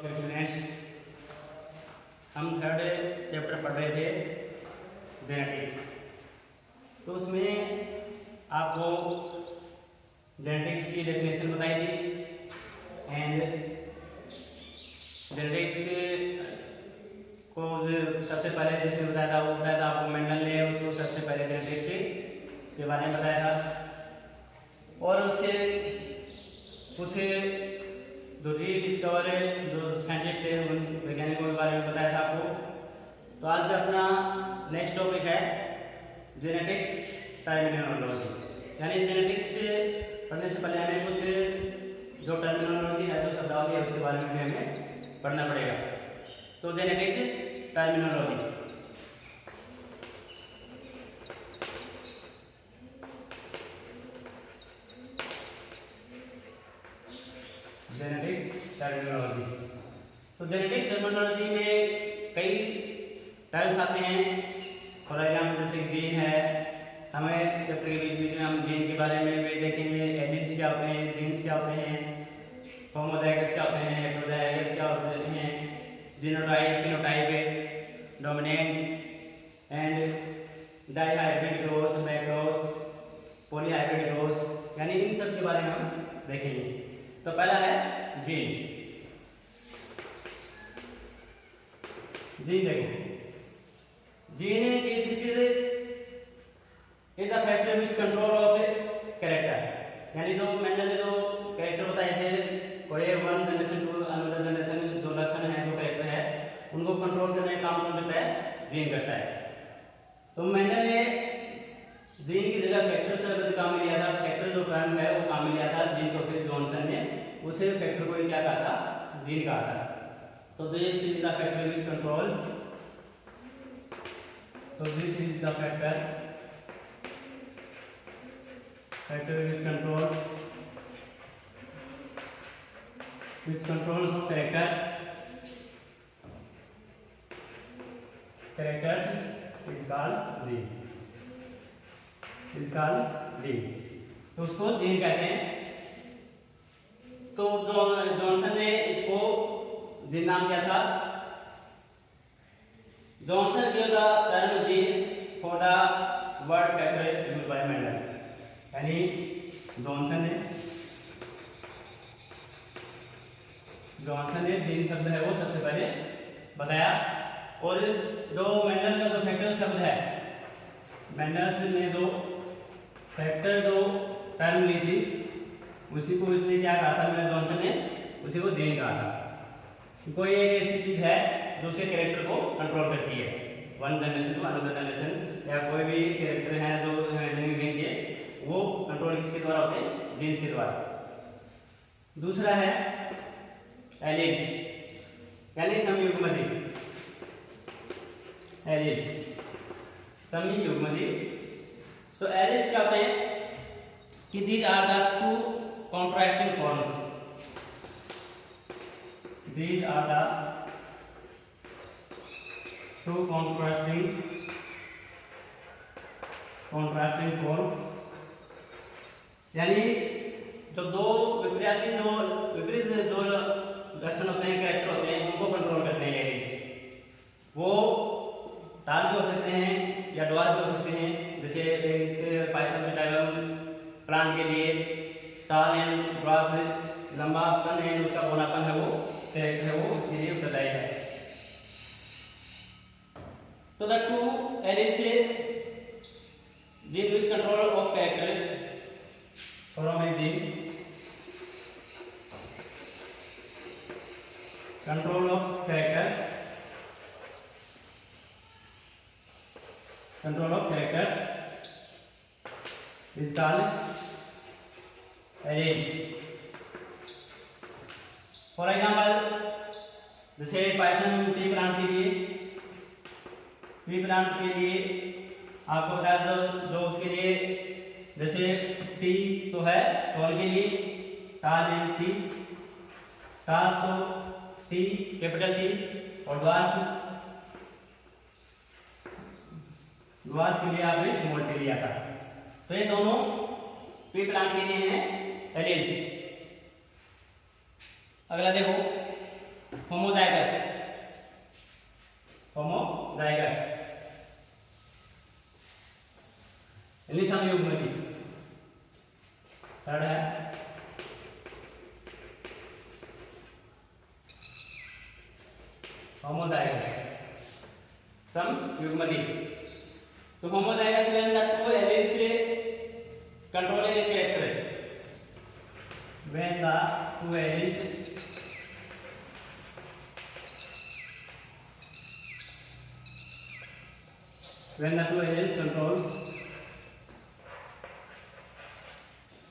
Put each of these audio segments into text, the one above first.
Students, हम third chapter पढ़ रहे थे जेनेटिक्स। तो उसमें आपको जेनेटिक्स की डेफिनेशन बताई थी एंड जेनेटिक्स को सबसे पहले जिसने बताया था वो बताया था आपको मेंडल ने उसको सबसे पहले जेनेटिक्स के बारे में बताया था। और उसके कुछ जो रीडिस्कवर जो साइंटिस्ट थे उन वैज्ञानिकों के बारे में बताया था आपको। तो आज का अपना नेक्स्ट टॉपिक है जेनेटिक्स टर्मिनोलॉजी, यानी जेनेटिक्स पढ़ने से पहले हमें कुछ जो टर्मिनोलॉजी है, जो शब्दावली है, उसके बारे में भी हमें पढ़ना पड़ेगा। तो जेनेटिक्स टर्मिनोलॉजी, जेनेटिक्स टर्मिनोलॉजी। तो जेनेटिक्स टर्मिनोलॉजी में कई टर्म्स आते हैं। फॉर एग्जाम्पल जैसे जीन है, हमें चैप्टर के बीच बीच में हम जीन के बारे में भी देखेंगे। एलील्स क्या होते हैं, जीन्स क्या होते हैं, होमोजाइगस क्या होते हैं, हेटेरोजाइगस क्या होते हैं, genotype, phenotype, dominant and dihybrid growth, macros, polyhybrid growth, यानी इन सब के बारे में हम देखेंगे। तो पहला है जीन। जीन देखो, gene is the factor which control of character, यानी जो मेंडल ने जो कैरेक्टर बताए थे, कोई one generation to another generation, जो लक्षण है, जो कैरेक्टर है, उनको कंट्रोल करने का काम कौन करता है? जीन करता है। तो मेंडल ने जीन की जगह फैक्टर शब्द काम में लिया था। फैक्टर जो टर्म है वो काम में लिया था जीन को, फिर जॉनसन ने उसे फैक्टर को क्या कहा था? जीन कहा था। तो this is the factor which control, तो this is the factor which controls of characters is called gene, gene. तो उसको जीन कहते हैं। तो जॉनसन ने इसको जीन नाम दिया था। Johnson gave the term gene for the word factor used by Mendel, यानी जॉनसन ने जीन शब्द है वो सबसे पहले बताया। और इस जो मेंडल का जो फैक्टर शब्द है, मेंडल ने जो फैक्टर जो टर्म ली थी उसी को इसने क्या कहा था? मैंने जॉनसन ने उसी को जीन कहा था। कोई एक ऐसी चीज है जो उसके कैरेक्टर को कंट्रोल करती है, one generation to another generation, या कोई भी कैरेक्टर है जो लिविंग बीइंग के, वो कंट्रोल किसके द्वारा होते हैं? जीन्स के द्वारा। दूसरा है एलील्स, यानी समयुग्मजी। एलील्स, समयुग्मजी। तो एलील्स क्या होते हैं कि these are the two contrasting forms, these are the two contrasting forms, यानी जो दो विपरीत जो लक्षण होते हैं, कैरेक्टर होते हैं, उनको कंट्रोल करते हैं एलील्स। वो टाल भी हो सकते हैं या ड्वार्फ भी हो सकते हैं। जैसे पाइसोप्सिटाइलम प्लांट के लिए टाल एंड ड्वार्फ, लंबापन है उसका बौनापन है, वो कैरेक्टर है, वो उसके लिए उत्तरदायी है। तो the two alleles gene which control of character from A gene, control of character is called alleles. For example जैसे पाइथन टी प्लांट के लिए आपको बताया जो उसके लिए, जैसे टी तो है टॉल के लिए, टाल एंड टी, टाल तो टी कैपिटल टी, और ड्वार्फ के लिए आपने स्मॉल टी लिया था। तो ये दोनों टी प्लांट के लिए हैं एलील्स। अगला देखो होमोजाइगस, होमोजाइगस यानी समयुग्मजी। थर्ड है होमोजाइगस, समयुग्मजी। तो homozygous when the two alleles controlling a character, when the two alleles control,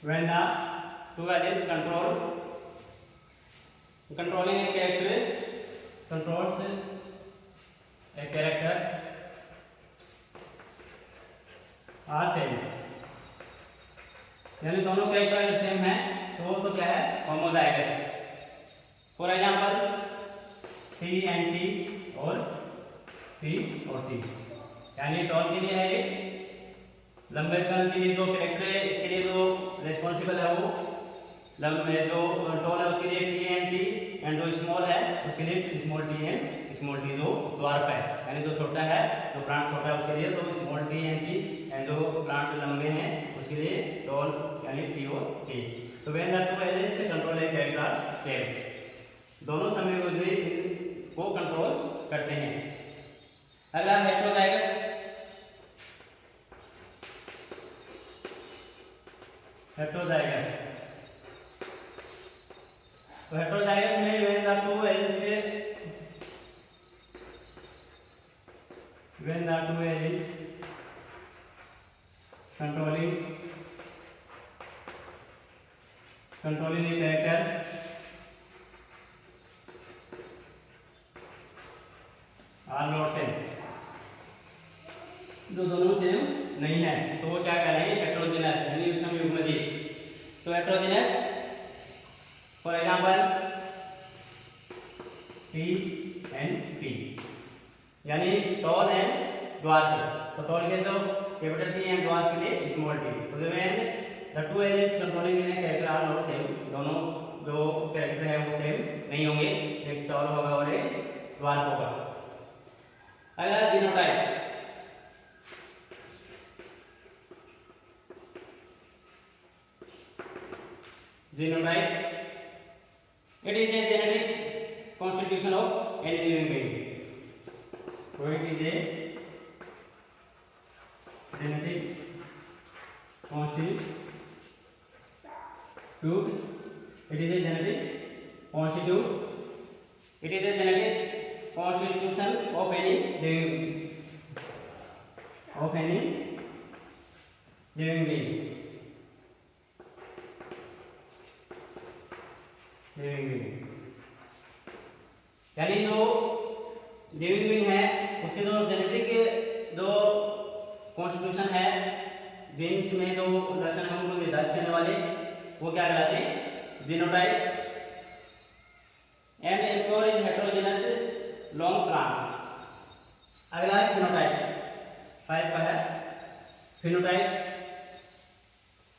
when the two alleles controlling a character, controls a character are same, यानी दोनों कैरेक्टर सेम है तो वो तो क्या है, homozygous. For example T and T और P और T, यानी टॉल के लिए है एक, लंबेपन के लिए जो कैरेक्टर है इसके लिए जो रिस्पॉन्सिबल है वो लंबे, जो टॉल है उसके लिए T and T, एंड जो स्मॉल है उसके लिए small T and small T, जो द्वारक है यानी जो छोटा है, जो प्लांट छोटा है उसके लिए तो small T and T, and जो प्लांट लंबे हैं उसके लिए टॉल यानी T और T। तो व्हेन द टू एलिमेंट्स से कंट्रोल है कैरेक्टर सेम, दोनों समयुग्मी को कंट्रोल करते हैं। अगला हेटेरोजाइगस, हेटेरोजाइगस तो हेटेरोजाइगस में when the two elements controlling a character are not same, जो दोनों सेम नहीं है तो वो क्या करेंगे, हेटेरोजेनस यानी समयुग्मजी। तो heterogenous for example T and P, यानी टॉल एंड ड्वार्फ, तो टॉल के तो कैपिटल T एंड ड्वार्फ के लिए स्मॉल t। तो when the two elements controlling in a character are not same, दोनों जो कैरेक्टर है वो सेम नहीं होंगे, एक टॉल होगा और एक ड्वार्फ होगा। अगला genotype, genotype it is a genetic constitution of any living being, so it is a genetic constitution, it is a genetic constitution of any living being, यानी जो लिविंग बीइंग है उसके जो जेनेटिक जो कॉन्स्टिट्यूशन है, jeans में जो लक्षण है उनको निर्धारित करने वाले वो क्या कहलाते हैं, genotype. And एम्प्योर is heterogeneous long plant. अगला है फिनोटाइप, 5 का है फिनोटाइप।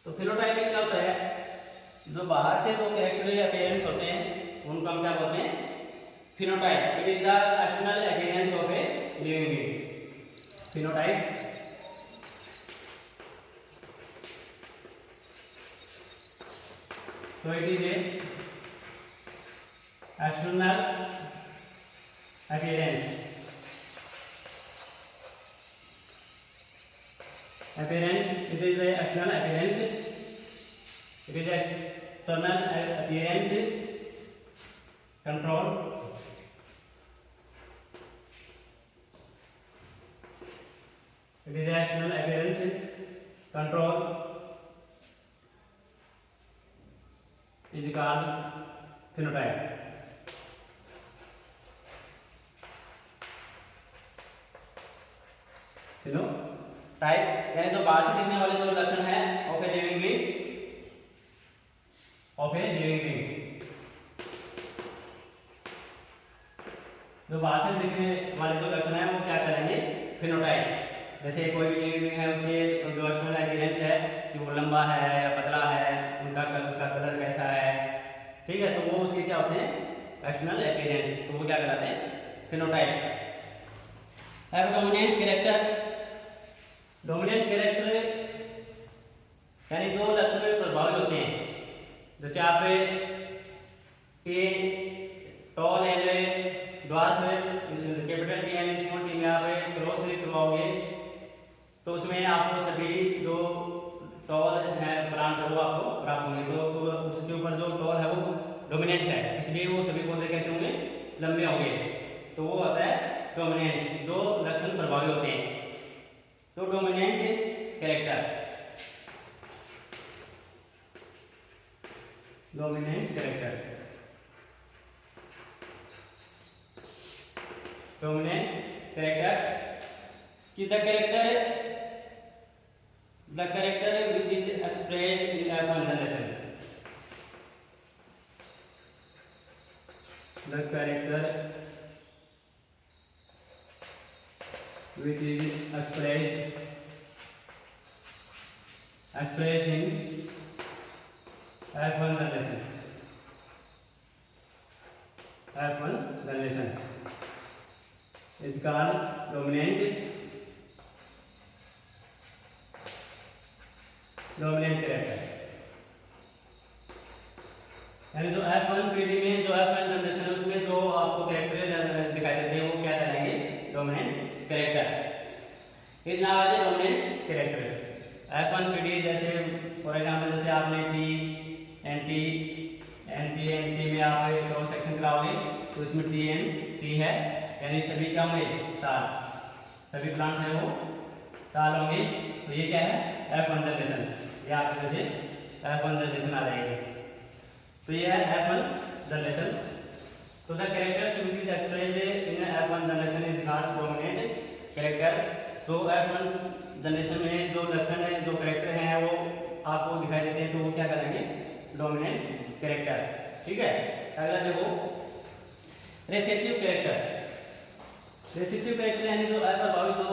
तो फिनोटाइप में क्या होता है, जो बाहर से जो कैरेक्टर अपीयरेंस होते हैं उनको हम क्या बोलते हैं, phenotype. It is the external appearance of a living being, phenotype. तो it is a external appearance, it is a external appearance, it is external appearance control, it is external appearance control is called phenotype। Type यानी जो बाहर से दिखने वाले जो लक्षण है ऑफ ए लिविंग बीइंग, जो बाहर से दिखने वाले जो लक्षण है वो क्या करेंगे, फिनोटाइप। जैसे कोई भी लिविंग बीइंग है उसके जो एक्सटर्नल अपीयरेंस है कि वो लंबा है या पतला है, उसका कलर कैसा है, ठीक है, तो वो उसके क्या होते हैं एक्सटर्नल अपीयरेंस, तो वो क्या कहलाते हैं? Phenotype. Have dominant character, dominant character यानी दो लक्षण में प्रभावित होते हैं। जैसे आप a tall and dwarf capital T and small T में आप क्रॉस करवाओगे तो उसमें आपको सभी जो टॉल है प्लांट है वो आपको प्राप्त होंगे। तो उसके ऊपर जो टॉल है वो डोमिनेंट है, इसलिए वो सभी पौधे कैसे होंगे? लंबे होंगे। तो वो होता है डोमिनेंस, जो लक्षण प्रभावी होते हैं। तो dominant character, dominant character, dominant character की the character which is expressed in F1 generation, the character which is expressed in F1 generation, F1 generation is called dominant character. यानी जो F1 पीढ़ी में जो F1 जनरेशन है उसमें जो आपको कैरेक्टर दिखाई देते हैं वो क्या कहलाएंगे? Dominant character. Is now as dominant character. F1 पीढ़ी जैसे फॉर एग्जांपल जैसे आपने टी एन टी में आप क्रॉस सेक्शन कराओगे तो उसमें टी है, यानी सभी क्या होंगे? ताल, सभी प्लांट है वो ताल होंगे। तो ये क्या है? F1 generation. ये आपके जैसे F1 जनरेशन आ जाएगी। तो ये है F1 जनरेशन। तो the characters which is expressed in F1 generation is called dominant character. तो F1 जनरेशन में जो लक्षण है, जो कैरेक्टर हैं वो आपको दिखाई देते हैं, तो वो क्या करेंगे? Dominant character. ठीक है। अगला देखो रिसेसिव कैरेक्टर। रिसेसिव कैरेक्टर यानी जो अप्रभावित जो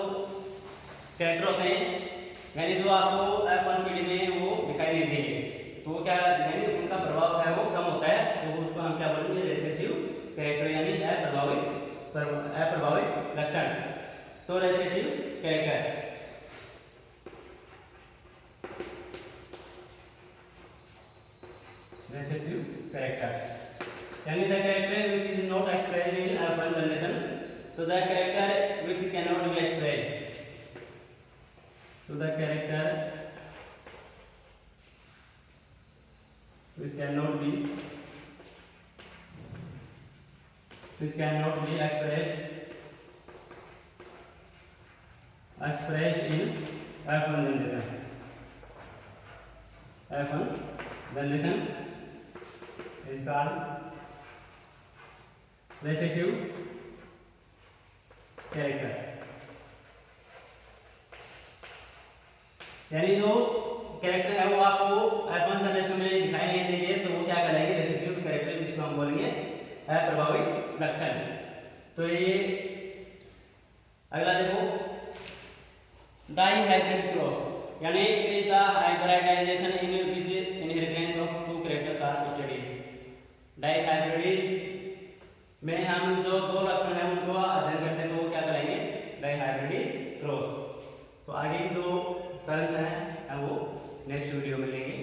कैरेक्टर होते हैं, यानी जो आपको F1 पीढ़ी में वो दिखाई नहीं देंगे, तो वो क्या यानी उनका प्रभाव है वो कम होता है, तो उसको हम क्या बोलेंगे? रिसेसिव कैरेक्टर यानी अप्रभावित लक्षण। तो रिसेसिव कैरेक्टर, रिसेसिव कैरेक्टर यानी the character which is not expressed in F1 generation. तो the character which can not be expressed, तो the character which cannot be expressed in F1 generation. F1 generation is called recessive character. यानी जो character है वो आपको F1 generation में दिखाई नहीं देंगे, तो वो क्या कहलाएंगे? रिसेसिव कैरेक्टर, जिसको हम बोलेंगे अप्रभावित लक्षण। तो ये अगला देखो डाइहाइब्रिड क्रॉस, यानी it is the hybridization in which inheritance of two characters are studied. Dihybrid में हम जो दो लक्षण है उनको अध्ययन करते हैं, तो वो क्या करेंगे? Dihybrid cross. तो आगे की जो टर्म्स हैं वो नेक्स्ट वीडियो में लेंगे।